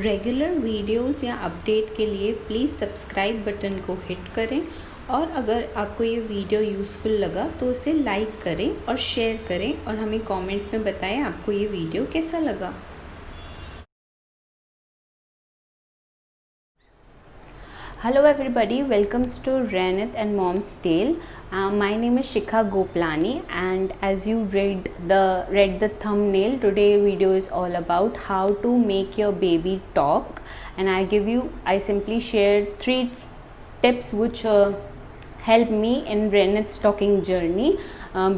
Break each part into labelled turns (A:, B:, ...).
A: Regular videos या update के लिए प्लीज़ सब्सक्राइब बटन को हिट करें और अगर आपको ये वीडियो यूज़फुल लगा तो उसे लाइक करें और शेयर करें और हमें कमेंट में बताएं आपको ये वीडियो कैसा लगा।
B: Hello everybody, welcomes to Renith and Mom's Tale. My name is Shikha Goplani, and as you read the thumbnail, today video is all about how to make your baby talk, and I simply shared 3 tips which help me in Renith's talking journey.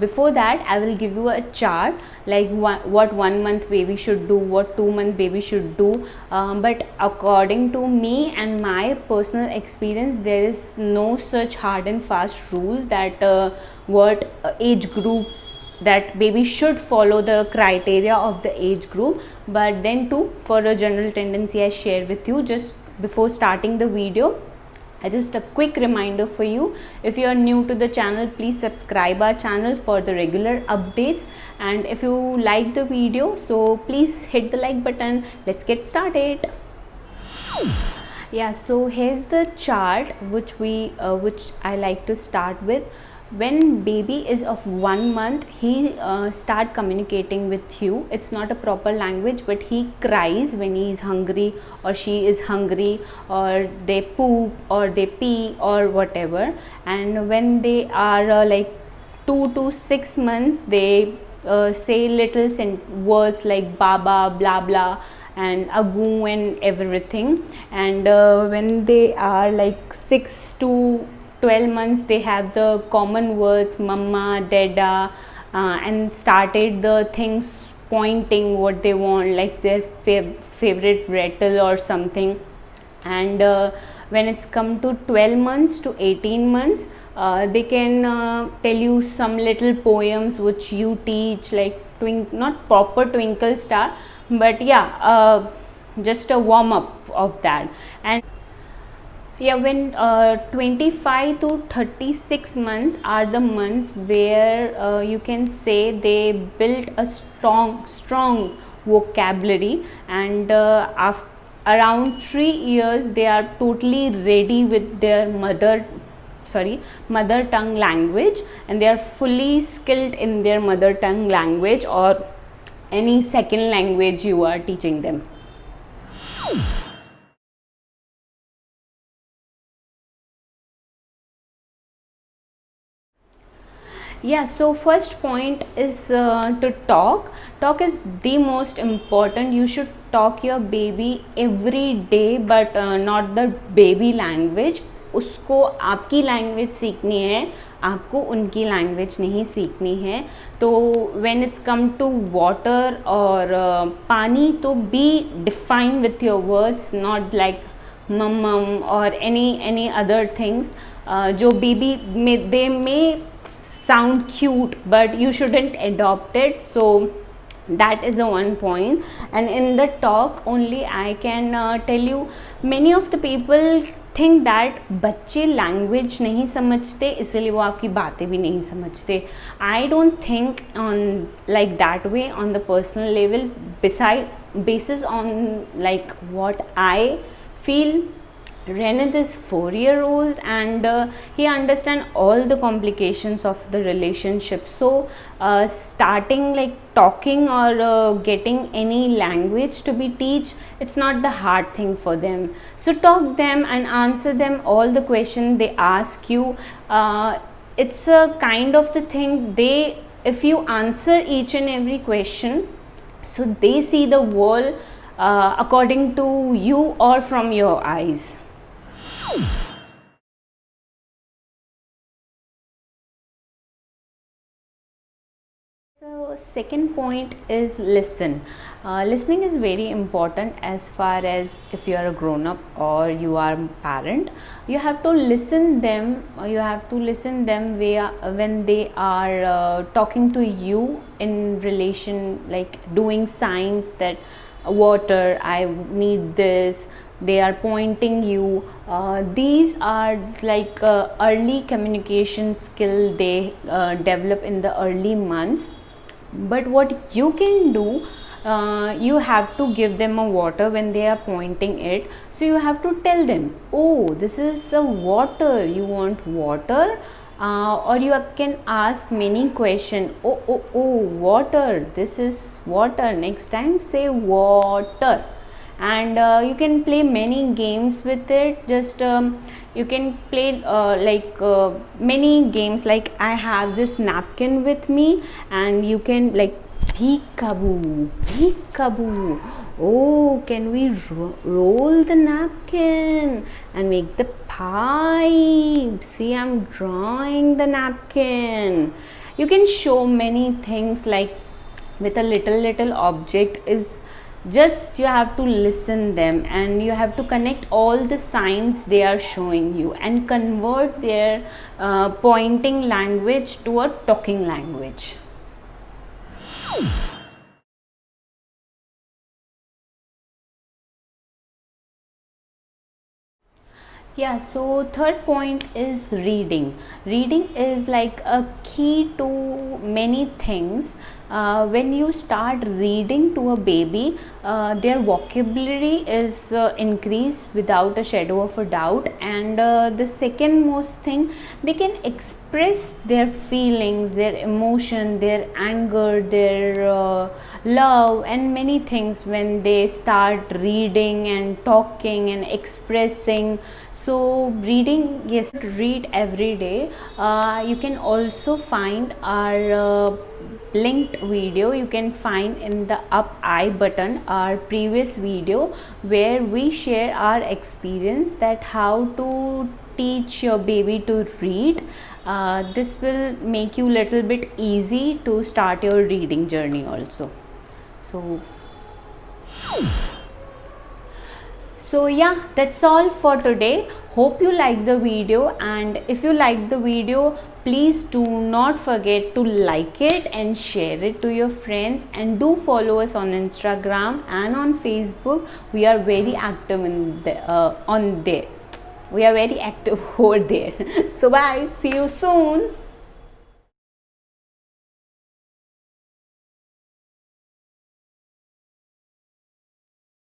B: Before that, I will give you a chart like what 1 month baby should do, what 2 month baby should do. But according to me and my personal experience, there is no such hard and fast rule that what age group that baby should follow the criteria of the age group. But then too, for a general tendency, I share with you just before starting the video. Just a quick reminder for you, if you are new to the channel, please subscribe our channel for the regular updates, and if you like the video, so please hit the like button. Let's get started. Yeah, so here's the chart which I like to start with. When baby is of 1 month, he start communicating with you. It's not a proper language, but he cries when he is hungry or she is hungry, or they poop or they pee or whatever. And when they are like 2 to 6 months, they say little words like baba, blah blah, and agu and everything. And when they are like 6 to 12 months, they have the common words mama, dada, and started the things pointing what they want, like their favorite rattle or something. And when it's come to 12 months to 18 months, they can tell you some little poems which you teach, like not proper twinkle star, but yeah, just a warm up of that. And yeah, when 25 to 36 months are the months where you can say they built a strong vocabulary, and after around 3 years they are totally ready with their mother tongue language, and they are fully skilled in their mother tongue language or any second language you are teaching them. Yeah, so first point is to talk is the most important. You should talk your baby every day, but not the baby language. उसको आपकी language सीखनी है, आपको उनकी language नहीं सीखनी है. तो when it's come to water और पानी, तो be define with your words, not like mum और एनी अदर थिंग्स. जो बेबी में दे में sound cute, but you shouldn't adopt it. So that is a one point. And in the talk only I can tell you, many of the people think that बच्चे language नहीं समझते इसलिए वो आपकी बातें भी नहीं समझते. I don't think on like that way on the personal level, basis on like what I feel. Renith is 4-year-old, and he understands all the complications of the relationship. So starting like talking or getting any language to be teach, it's not the hard thing for them. So talk them and answer them all the questions they ask you. It's a kind of the thing, if you answer each and every question, so they see the world according to you or from your eyes. So second point is listen. Listening is very important as far as if you are a grown up or you are a parent. You have to listen them. When they are talking to you in relation, like doing signs that water, I need this, they are pointing you. These are like early communication skill they develop in the early months. But what you can do, you have to give them a water when they are pointing it. So you have to tell them, oh, this is a water, you want water. Or you can ask many questions. Oh, water, this is water, next time say water. And you can play many games with it. Just you can play many games, like I have this napkin with me, and you can like peekaboo, peekaboo. Oh, can we roll the napkin and make the pipe? See, I'm drawing the napkin. You can show many things, like with a little object. Is just you have to listen them, and you have to connect all the signs they are showing you and convert their pointing language to a talking language. Yeah, so third point is reading. Reading is like a key to many things. When you start reading to a baby, their vocabulary is increased without a shadow of a doubt. And the second most thing, they can express their feelings, their emotion, their anger, their love, and many things when they start reading and talking and expressing. So reading, yes, read every day. You can also find our linked video. You can find in the up I button our previous video, where we share our experience that how to teach your baby to read. This will make you little bit easy to start your reading journey also. So yeah, that's all for today. Hope you like the video, and if you like the video, please do not forget to like it and share it to your friends, and do follow us on Instagram and on Facebook. We are very active on there. We are very active over there. So bye, see you soon.